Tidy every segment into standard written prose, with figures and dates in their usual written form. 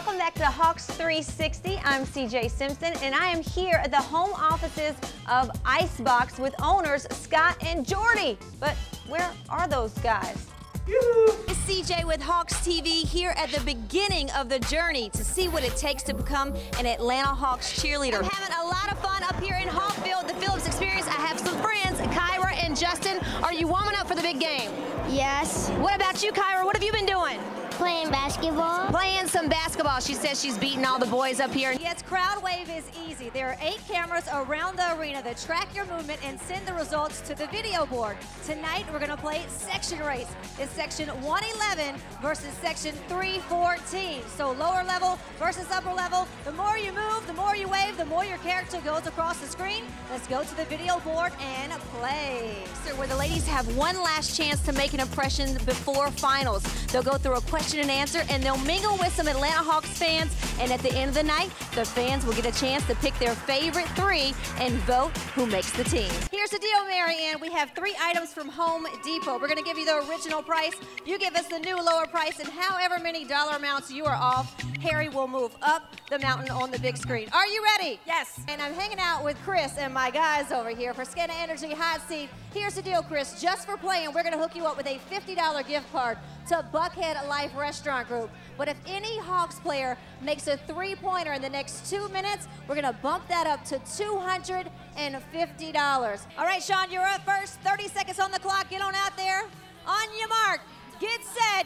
Welcome back to Hawks 360. I'm CJ Simpson, and I am here at the home offices of Icebox with owners Scott and Jordy. But where are those guys? It's CJ with Hawks TV here at the beginning of the journey to see what it takes to become an Atlanta Hawks cheerleader. I'm having a lot of fun up here in Hawkville, the Phillips Experience. I have some friends, Kyra and Justin. Are you warming up for the big game? Yes. What about you, Kyra? What have you been doing? Playing basketball. Playing some basketball. She says she's beating all the boys up here. Yes, Crowd Wave is easy. There are 8 cameras around the arena that track your movement and send the results to the video board. Tonight, we're going to play section race. It's section 111 versus section 314. So lower level versus upper level. The more you move, the more you wave, the more your character goes across the screen. Let's go to the video board and play. So where the ladies have one last chance to make an impression before finals. They'll go through a question and answer, and they'll mingle with some Atlanta Hawks fans, and at the end of the night, the fans will get a chance to pick their favorite 3 and vote who makes the team. Here's the deal, Mary Ann. We have 3 items from Home Depot. We're going to give you the original price. You give us the new lower price, and however many dollar amounts you are off, Harry will move up the mountain on the big screen. Are you ready? Yes. And I'm hanging out with Chris and my guys over here for Scanna Energy Hot Seat. Here's the deal, Chris. Just for playing, we're going to hook you up with a $50 gift card to Buckhead Life Restaurant Group. But if any Hawks player makes a 3-pointer in the next 2 minutes, we're going to bump that up to $250. All right, Sean, you're up first. 30 seconds on the clock. Get on out there. On your mark. Get set.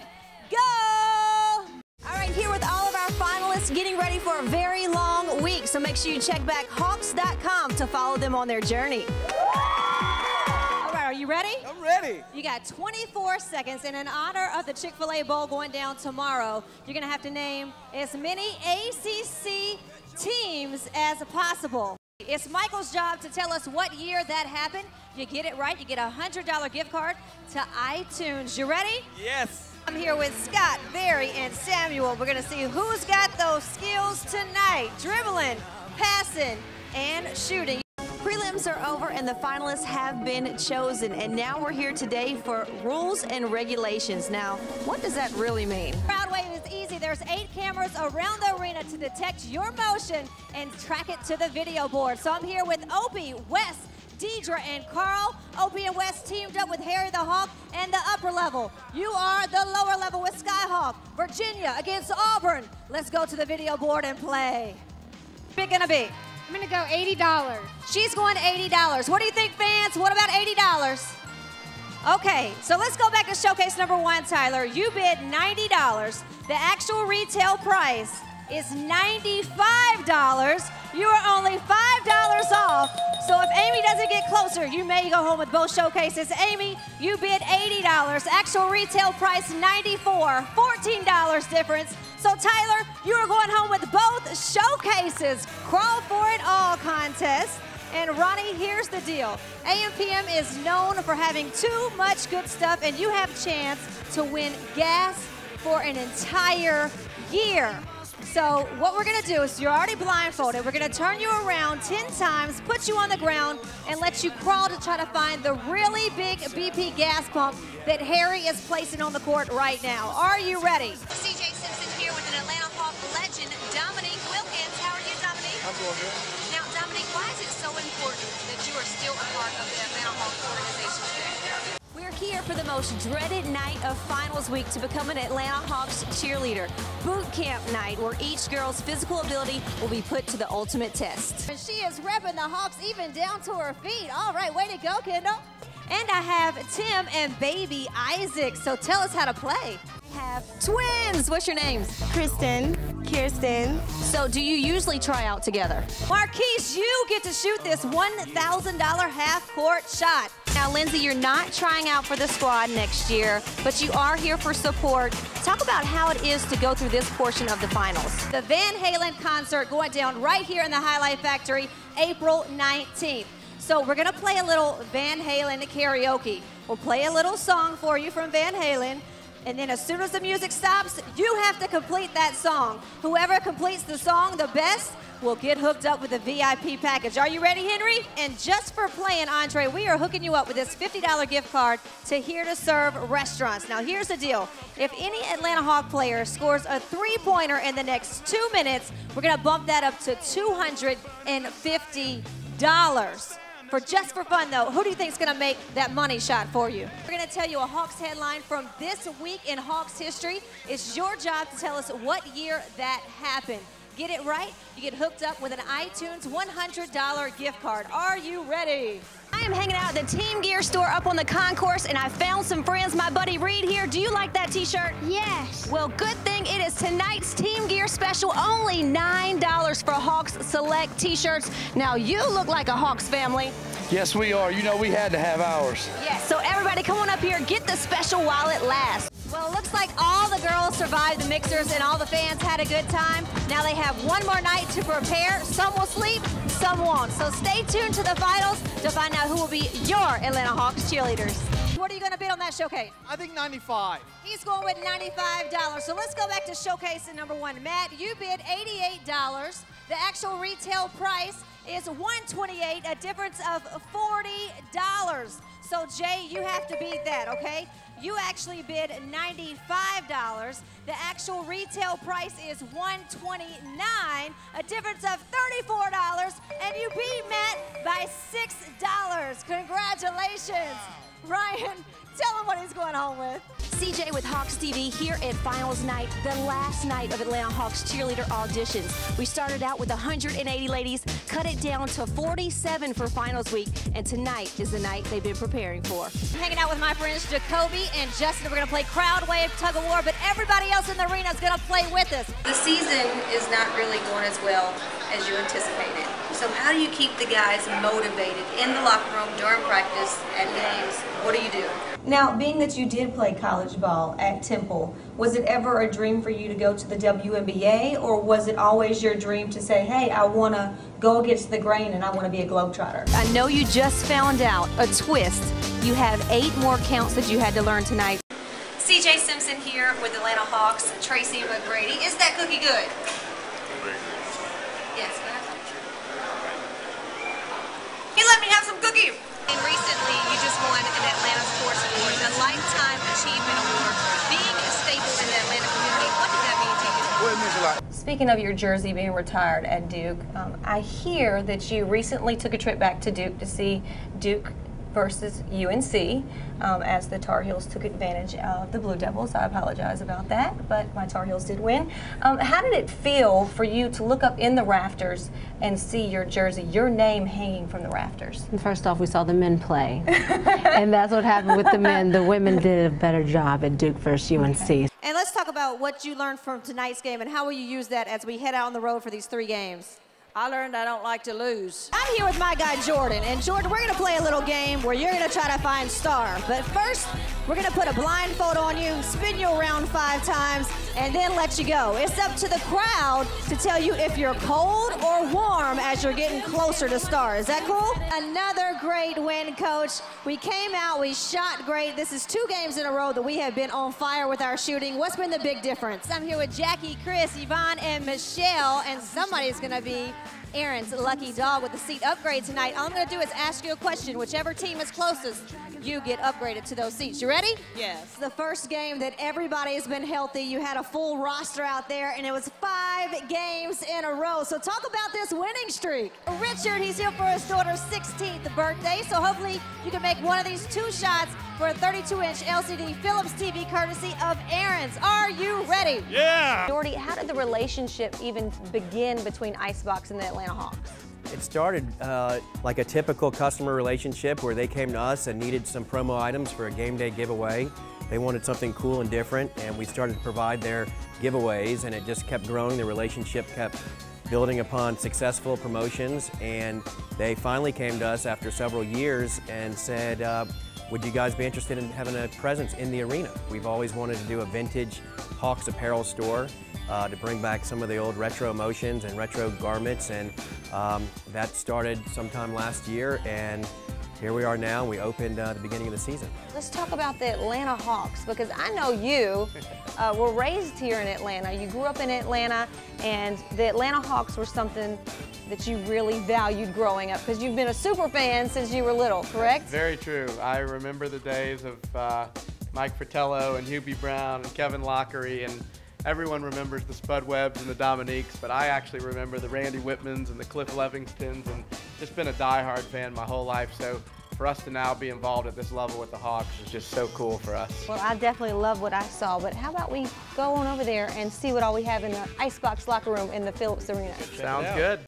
Go! All right, here with all of our finalists getting ready for a very long week. So make sure you check back Hawks.com to follow them on their journey. All right, are you ready? I'm ready. You got 24 seconds, and in honor of the Chick-fil-A Bowl going down tomorrow, you're going to have to name as many ACC teams as possible. It's Michael's job to tell us what year that happened. You get it right, you get a $100 gift card to iTunes. You ready? Yes. I'm here with Scott, Barry, and Samuel. We're going to see who's got those skills tonight. Dribbling, passing, and shooting. Prelims are over and the finalists have been chosen, and now we're here today for rules and regulations. Now, what does that really mean? Crowd Wave is easy. There's 8 cameras around the arena to detect your motion and track it to the video board. So I'm here with Opie, Wes, Deidre, and Carl. Opie and Wes teamed up with Harry the Hawk and the upper level. You are the lower level with Skyhawk. Virginia against Auburn. Let's go to the video board and play. What's it gonna be? I'm gonna go $80. She's going $80. What do you think, fans? What about $80? Okay, so let's go back to showcase number 1, Tyler. You bid $90. The actual retail price is $95. You are only $5 off. So if Amy doesn't get closer, you may go home with both showcases. Amy, you bid $80. Actual retail price $94. $14 difference. So Tyler, you are going home with both showcases. Crawl for it all contest. And Ronnie, here's the deal. AM/PM is known for having too much good stuff, and you have a chance to win gas for an entire year. So what we're gonna do is, you're already blindfolded. We're gonna turn you around 10 times, put you on the ground, and let you crawl to try to find the really big BP gas pump that Harry is placing on the court right now. Are you ready? CJ Simpson here with an Atlanta Hawk legend, Dominique Wilkins. How are you, Dominique? I'm doing good. Now, Dominique, why is it so important that you are still a part of the Atlanta Hawks organization today? We're here for the most dreaded night of finals week to become an Atlanta Hawks cheerleader. Boot camp night, where each girl's physical ability will be put to the ultimate test. And she is repping the Hawks even down to her feet. All right, way to go, Kendall. And I have Tim and baby Isaac, so tell us how to play. We have twins. What's your names? Kristen, Kirsten. So do you usually try out together? Marquise, you get to shoot this $1,000 half-court shot. Now, Lindsay, you're not trying out for the squad next year, but you are here for support. Talk about how it is to go through this portion of the finals. The Van Halen concert going down right here in the Highlight Factory, April 19th. So we're gonna play a little Van Halen karaoke. We'll play a little song for you from Van Halen, and then as soon as the music stops, you have to complete that song. Whoever completes the song the best will get hooked up with a VIP package. Are you ready, Henry? And just for playing Andre, we are hooking you up with this $50 gift card to Here to Serve restaurants. Now, here's the deal. If any Atlanta Hawk player scores a three-pointer in the next 2 minutes, we're going to bump that up to $250. For just for fun, though, who do you think is going to make that money shot for you? We're going to tell you a Hawks headline from this week in Hawks history. It's your job to tell us what year that happened. Get it right, you get hooked up with an iTunes $100 gift card. Are you ready? I am hanging out at the Team Gear store up on the concourse, and I found some friends. My buddy Reed here. Do you like that t-shirt? Yes. Well, good thing it is tonight's Team Gear special. Only $9 for Hawks Select t-shirts. Now, you look like a Hawks family. Yes, we are. You know, we had to have ours. Yes, so everybody come on up here, get the special while it lasts. Well, it looks like all the girls survived the mixers and all the fans had a good time. Now they have one more night to prepare. Some will sleep, some won't. So stay tuned to the finals to find out who will be your Atlanta Hawks cheerleaders. What are you going to bid on that showcase? I think 95. He's going with $95. So let's go back to showcase at number one. Matt, you bid $88. The actual retail price is $128, a difference of $40. So Jay, you have to beat that, okay? You actually bid $95. The actual retail price is $129, a difference of $34, and you beat Matt by $6. Congratulations. Ryan, tell him what he's going home with. CJ with Hawks TV here at Finals Night, the last night of Atlanta Hawks cheerleader auditions. We started out with 180 ladies, cut it down to 47 for Finals Week, and tonight is the night they've been preparing for. I'm hanging out with my friends Jacoby and Justin. We're going to play Crowd Wave Tug of War, but everybody else in the arena is going to play with us. The season is not really going as well as you anticipated. So how do you keep the guys motivated in the locker room during practice and games? What do you do? Now, being that you did play college ball at Temple, was it ever a dream for you to go to the WNBA, or was it always your dream to say, hey, I want to go against the grain and I want to be a Globetrotter? I know you just found out a twist. You have 8 more counts that you had to learn tonight. CJ Simpson here with Atlanta Hawks, Tracy McGrady. Is that cookie good? Yes, can I have some? He let me have some cookie. And recently, you just won an Atlanta Sports Award, the Lifetime Achievement Award. Being a staple in the Atlanta community, what does that mean to you? Well, it means a lot. Speaking of your jersey being retired at Duke, I hear that you recently took a trip back to Duke to see Duke versus UNC as the Tar Heels took advantage of the Blue Devils. I apologize about that, but my Tar Heels did win. How did it feel for you to look up in the rafters and see your jersey, your name hanging from the rafters? First off, we saw the men play, and that's what happened with the men. The women did a better job at Duke versus UNC. Okay. And let's talk about what you learned from tonight's game and how will you use that as we head out on the road for these 3 games? I learned I don't like to lose. I'm here with my guy Jordan, and Jordan, we're gonna play a little game where you're gonna try to find Star. But first, we're gonna put a blindfold on you, spin you around 5 times, and then let you go. It's up to the crowd to tell you if you're cold or warm as you're getting closer to Star. Is that cool? Another great win, Coach. We came out, we shot great. This is 2 games in a row that we have been on fire with our shooting. What's been the big difference? I'm here with Jackie, Chris, Yvonne, and Michelle, and somebody's gonna be Aaron's lucky dog with the seat upgrade tonight. All I'm going to do is ask you a question. Whichever team is closest, you get upgraded to those seats. You ready? Yes. The first game that everybody has been healthy. You had a full roster out there, and it was 5 games in a row. So talk about this winning streak. Richard, he's here for his daughter's 16th birthday, so hopefully you can make one of these 2 shots for a 32-inch LCD Philips TV courtesy of Aaron's. Are you ready? Yeah! Jordy, how did the relationship even begin between Icebox and the Atlanta Hawks? It started like a typical customer relationship where they came to us and needed some promo items for a game day giveaway. They wanted something cool and different, and we started to provide their giveaways, and it just kept growing. The relationship kept building upon successful promotions, and they finally came to us after several years and said, would you guys be interested in having a presence in the arena? We've always wanted to do a vintage Hawks apparel store to bring back some of the old retro emotions and retro garments, and that started sometime last year, and here we are now. We opened the beginning of the season. Let's talk about the Atlanta Hawks, because I know you were raised here in Atlanta. You grew up in Atlanta, and the Atlanta Hawks were something that you really valued growing up, because you've been a super fan since you were little, correct? Very true. I remember the days of Mike Fratello and Hubie Brown and Kevin Lockery, and everyone remembers the Spud Webbs and the Dominiques, but I actually remember the Randy Whitmans and the Cliff Levingtons, and just been a diehard fan my whole life. So for us to now be involved at this level with the Hawks is just so cool for us. Well, I definitely love what I saw, but how about we go on over there and see what all we have in the Icebox locker room in the Phillips Arena? Sounds good.